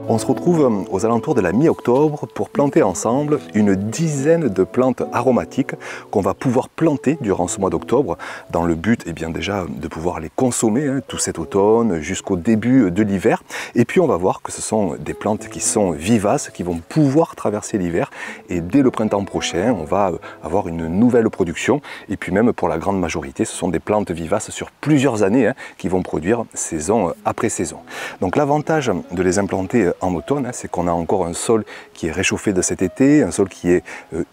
On se retrouve aux alentours de la mi-octobre pour planter ensemble une dizaine de plantes aromatiques qu'on va pouvoir planter durant ce mois d'octobre dans le but déjà de pouvoir les consommer tout cet automne jusqu'au début de l'hiver. Et puis on va voir que ce sont des plantes qui sont vivaces, qui vont pouvoir traverser l'hiver et dès le printemps prochain on va avoir une nouvelle production et puis même pour la grande majorité ce sont des plantes vivaces sur plusieurs années qui vont produire saison après saison. Donc l'avantage de les implanter en automne, c'est qu'on a encore un sol qui est réchauffé de cet été, un sol qui est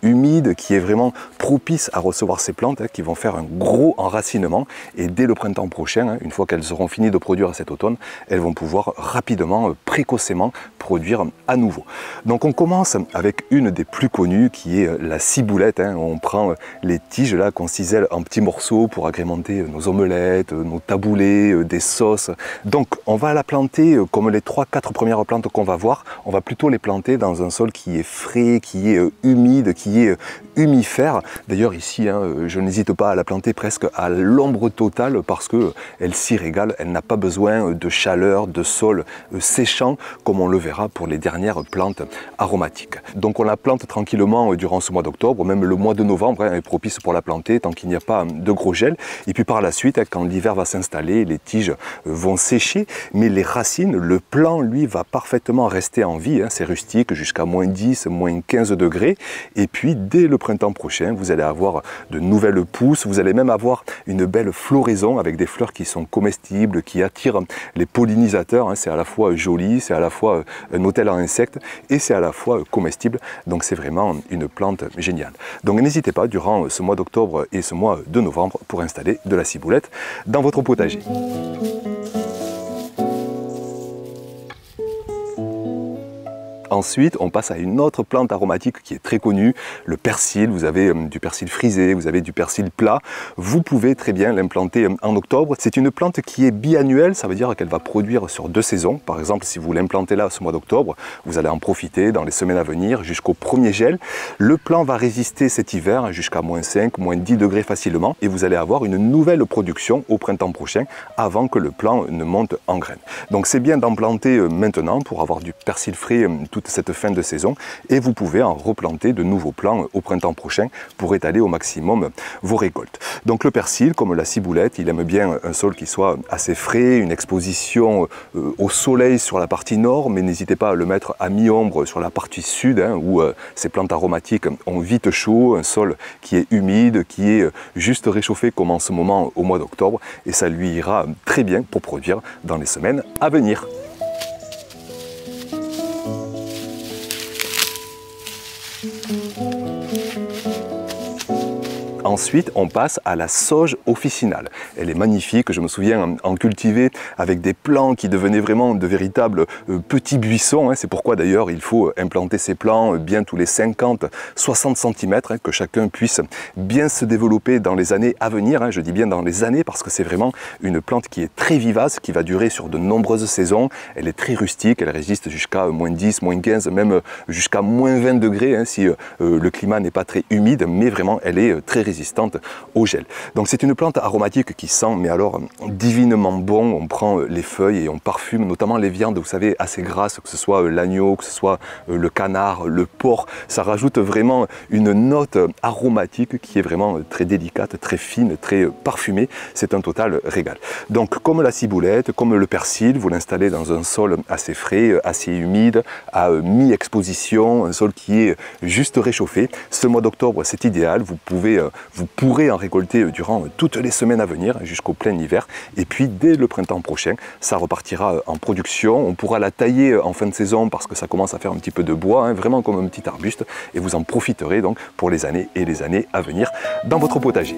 humide, qui est vraiment propice à recevoir ces plantes qui vont faire un gros enracinement et dès le printemps prochain, une fois qu'elles auront fini de produire cet automne, elles vont pouvoir rapidement, précocement produire à nouveau. Donc on commence avec une des plus connues qui est la ciboulette. On prend les tiges là qu'on cisèle en petits morceaux pour agrémenter nos omelettes, nos taboulés, des sauces. Donc on va la planter comme les 3-4 premières plantes qu'on va voir, on va plutôt les planter dans un sol qui est frais, qui est humide, qui est humifère. D'ailleurs ici, je n'hésite pas à la planter presque à l'ombre totale parce qu'elle s'y régale, elle n'a pas besoin de chaleur, de sol séchant comme on le verra pour les dernières plantes aromatiques. Donc on la plante tranquillement durant ce mois d'octobre, même le mois de novembre est propice pour la planter tant qu'il n'y a pas de gros gel. Et puis par la suite, quand l'hiver va s'installer, les tiges vont sécher, mais les racines, le plant lui va parfaitement rester en vie, c'est rustique jusqu'à moins 10, moins 15 degrés. Et puis dès le printemps prochain, vous allez avoir de nouvelles pousses, vous allez même avoir une belle floraison avec des fleurs qui sont comestibles, qui attirent les pollinisateurs. C'est à la fois joli, c'est à la fois un hôtel à insectes et c'est à la fois comestible. Donc c'est vraiment une plante géniale. Donc n'hésitez pas durant ce mois d'octobre et ce mois de novembre pour installer de la ciboulette dans votre potager. Ensuite, on passe à une autre plante aromatique qui est très connue, le persil. Vous avez du persil frisé, vous avez du persil plat. Vous pouvez très bien l'implanter en octobre. C'est une plante qui est biannuelle, ça veut dire qu'elle va produire sur 2 saisons. Par exemple, si vous l'implantez là ce mois d'octobre, vous allez en profiter dans les semaines à venir jusqu'au premier gel. Le plant va résister cet hiver jusqu'à moins 5, moins 10 degrés facilement et vous allez avoir une nouvelle production au printemps prochain avant que le plant ne monte en graines. Donc c'est bien d'en planter maintenant pour avoir du persil frais toute cette fin de saison et vous pouvez en replanter de nouveaux plants au printemps prochain pour étaler au maximum vos récoltes. Donc le persil, comme la ciboulette, il aime bien un sol qui soit assez frais, une exposition au soleil sur la partie nord, mais n'hésitez pas à le mettre à mi-ombre sur la partie sud où ces plantes aromatiques ont vite chaud, un sol qui est humide, qui est juste réchauffé comme en ce moment au mois d'octobre et ça lui ira très bien pour produire dans les semaines à venir. Ensuite, on passe à la sauge officinale. Elle est magnifique, je me souviens en cultiver avec des plants qui devenaient vraiment de véritables petits buissons. C'est pourquoi d'ailleurs il faut implanter ces plants bien tous les 50-60 cm, que chacun puisse bien se développer dans les années à venir. Je dis bien dans les années parce que c'est vraiment une plante qui est très vivace, qui va durer sur de nombreuses saisons. Elle est très rustique, elle résiste jusqu'à moins 10, moins 15, même jusqu'à moins 20 degrés si le climat n'est pas très humide, mais vraiment elle est très résistante au gel. Donc c'est une plante aromatique qui sent, mais alors divinement bon. On prend les feuilles et on parfume, notamment les viandes, vous savez, assez grasses, que ce soit l'agneau, que ce soit le canard, le porc. Ça rajoute vraiment une note aromatique qui est vraiment très délicate, très fine, très parfumée. C'est un total régal. Donc comme la ciboulette, comme le persil, vous l'installez dans un sol assez frais, assez humide, à mi-exposition, un sol qui est juste réchauffé. Ce mois d'octobre, c'est idéal. Vous pourrez en récolter durant toutes les semaines à venir jusqu'au plein hiver et puis dès le printemps prochain ça repartira en production. On pourra la tailler en fin de saison parce que ça commence à faire un petit peu de bois, vraiment comme un petit arbuste et vous en profiterez donc pour les années et les années à venir dans votre potager.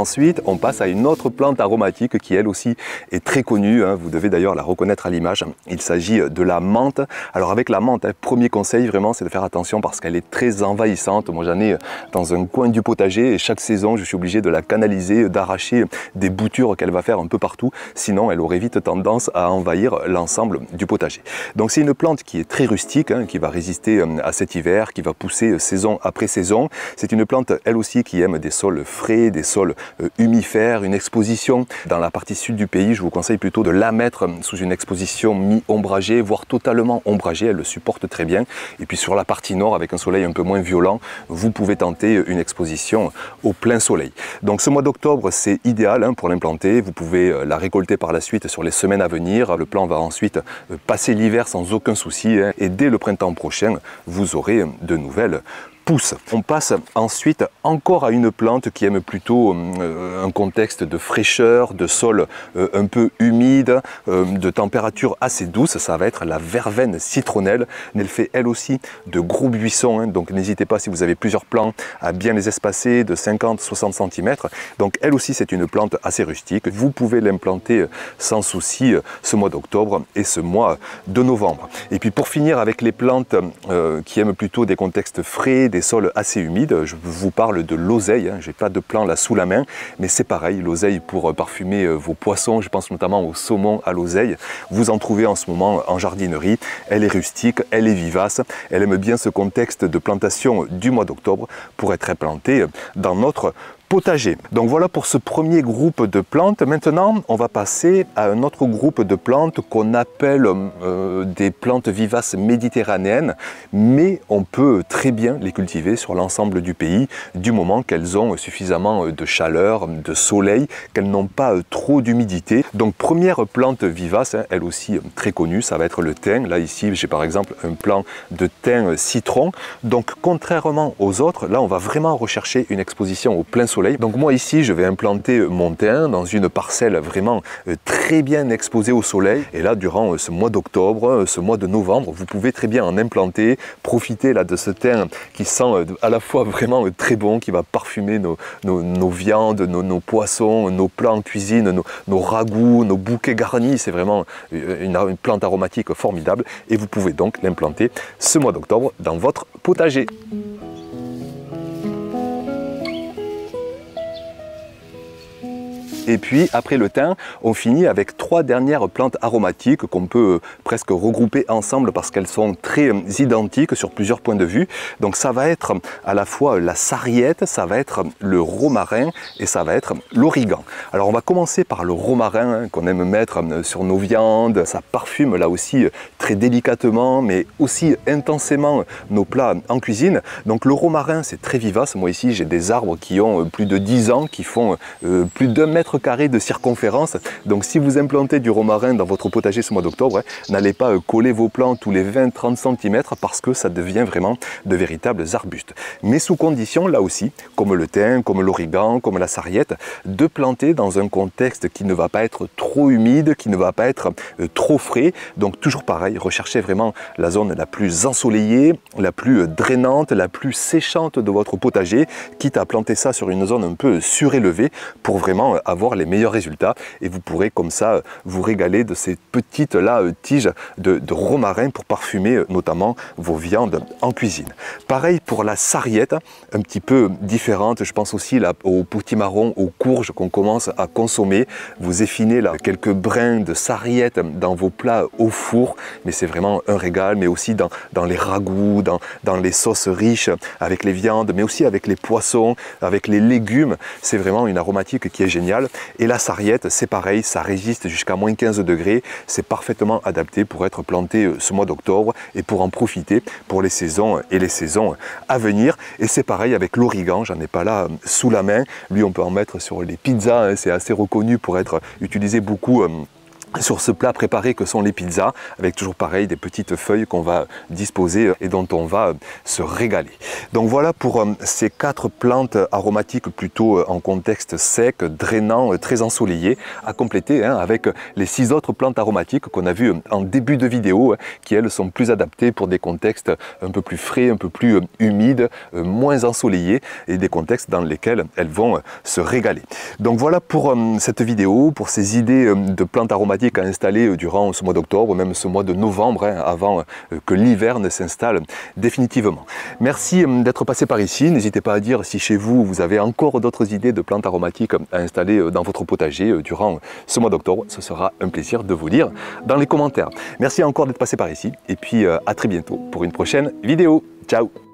Ensuite, on passe à une autre plante aromatique qui elle aussi est très connue, hein. Vous devez d'ailleurs la reconnaître à l'image. Il s'agit de la menthe. Alors avec la menthe, hein, premier conseil vraiment, c'est de faire attention parce qu'elle est très envahissante. Moi j'en ai dans un coin du potager et chaque saison je suis obligé de la canaliser, d'arracher des boutures qu'elle va faire un peu partout. Sinon elle aurait vite tendance à envahir l'ensemble du potager. Donc c'est une plante qui est très rustique, hein, qui va résister à cet hiver, qui va pousser saison après saison. C'est une plante elle aussi qui aime des sols frais, des sols humifères, une exposition. Dans la partie sud du pays, je vous conseille plutôt de la mettre sous une exposition mi-ombragée, voire totalement ombragée, elle le supporte très bien. Et puis sur la partie nord, avec un soleil un peu moins violent, vous pouvez tenter une exposition au plein soleil. Donc ce mois d'octobre, c'est idéal hein, pour l'implanter. Vous pouvez la récolter par la suite sur les semaines à venir. Le plant va ensuite passer l'hiver sans aucun souci hein, et dès le printemps prochain, vous aurez de nouvelles pousses. On passe ensuite encore à une plante qui aime plutôt un contexte de fraîcheur, de sol un peu humide, de température assez douce. Ça va être la verveine citronnelle. Elle fait elle aussi de gros buissons, hein, donc n'hésitez pas si vous avez plusieurs plants à bien les espacer de 50-60 cm. Donc elle aussi c'est une plante assez rustique. Vous pouvez l'implanter sans souci ce mois d'octobre et ce mois de novembre. Et puis pour finir avec les plantes qui aiment plutôt des contextes frais, des sols assez humides, je vous parle de l'oseille, hein. J'ai pas de plant là sous la main, mais c'est pareil, l'oseille pour parfumer vos poissons, je pense notamment au saumon à l'oseille. Vous en trouvez en ce moment en jardinerie, elle est rustique, elle est vivace, elle aime bien ce contexte de plantation du mois d'octobre pour être implantée dans notre potager. Donc voilà pour ce premier groupe de plantes. Maintenant, on va passer à un autre groupe de plantes qu'on appelle des plantes vivaces méditerranéennes, mais on peut très bien les cultiver sur l'ensemble du pays, du moment qu'elles ont suffisamment de chaleur, de soleil, qu'elles n'ont pas trop d'humidité. Donc première plante vivace, hein, elle aussi très connue, ça va être le thym. Là ici, j'ai par exemple un plant de thym citron. Donc contrairement aux autres, là on va vraiment rechercher une exposition au plein soleil. Donc moi ici je vais implanter mon thym dans une parcelle vraiment très bien exposée au soleil et là durant ce mois d'octobre, ce mois de novembre, vous pouvez très bien en implanter, profiter là de ce thym qui sent à la fois vraiment très bon, qui va parfumer nos viandes, nos poissons, nos plats en cuisine, nos ragoûts, nos bouquets garnis. C'est vraiment une plante aromatique formidable et vous pouvez donc l'implanter ce mois d'octobre dans votre potager. Et puis après le thym, on finit avec trois dernières plantes aromatiques qu'on peut presque regrouper ensemble parce qu'elles sont très identiques sur plusieurs points de vue. Donc ça va être à la fois la sarriette, ça va être le romarin et ça va être l'origan. Alors on va commencer par le romarin hein, qu'on aime mettre sur nos viandes. Ça parfume là aussi très délicatement mais aussi intensément nos plats en cuisine. Donc le romarin c'est très vivace. Moi ici j'ai des arbres qui ont plus de 10 ans, qui font plus d'1 mètre carré de circonférence. Donc si vous implantez du romarin dans votre potager ce mois d'octobre, hein, n'allez pas coller vos plants tous les 20-30 cm parce que ça devient vraiment de véritables arbustes. Mais sous condition, là aussi, comme le thym, comme l'origan, comme la sarriette, de planter dans un contexte qui ne va pas être trop humide, qui ne va pas être trop frais. Donc toujours pareil, recherchez vraiment la zone la plus ensoleillée, la plus drainante, la plus séchante de votre potager, quitte à planter ça sur une zone un peu surélevée pour vraiment avoir les meilleurs résultats et vous pourrez comme ça vous régaler de ces petites tiges de romarin pour parfumer notamment vos viandes en cuisine. Pareil pour la sarriette, un petit peu différente, je pense aussi là, au potimarron, aux courges qu'on commence à consommer. Vous effinez là quelques brins de sarriette dans vos plats au four, mais c'est vraiment un régal, mais aussi dans les ragoûts, dans les sauces riches avec les viandes, mais aussi avec les poissons, avec les légumes. C'est vraiment une aromatique qui est géniale. Et la sarriette, c'est pareil, ça résiste jusqu'à moins 15 degrés. C'est parfaitement adapté pour être planté ce mois d'octobre et pour en profiter pour les saisons et les saisons à venir. Et c'est pareil avec l'origan, j'en ai pas là sous la main. Lui, on peut en mettre sur les pizzas, hein, c'est assez reconnu pour être utilisé beaucoup sur ce plat préparé que sont les pizzas, avec toujours pareil des petites feuilles qu'on va disposer et dont on va se régaler. Donc voilà pour ces 4 plantes aromatiques plutôt en contexte sec, drainant, très ensoleillé, à compléter avec les 6 autres plantes aromatiques qu'on a vues en début de vidéo, qui elles sont plus adaptées pour des contextes un peu plus frais, un peu plus humides, moins ensoleillés, et des contextes dans lesquels elles vont se régaler. Donc voilà pour cette vidéo, pour ces idées de plantes aromatiques à installer durant ce mois d'octobre, même ce mois de novembre, avant que l'hiver ne s'installe définitivement. Merci d'être passé par ici. N'hésitez pas à dire si chez vous, vous avez encore d'autres idées de plantes aromatiques à installer dans votre potager durant ce mois d'octobre. Ce sera un plaisir de vous lire dans les commentaires. Merci encore d'être passé par ici et puis à très bientôt pour une prochaine vidéo. Ciao!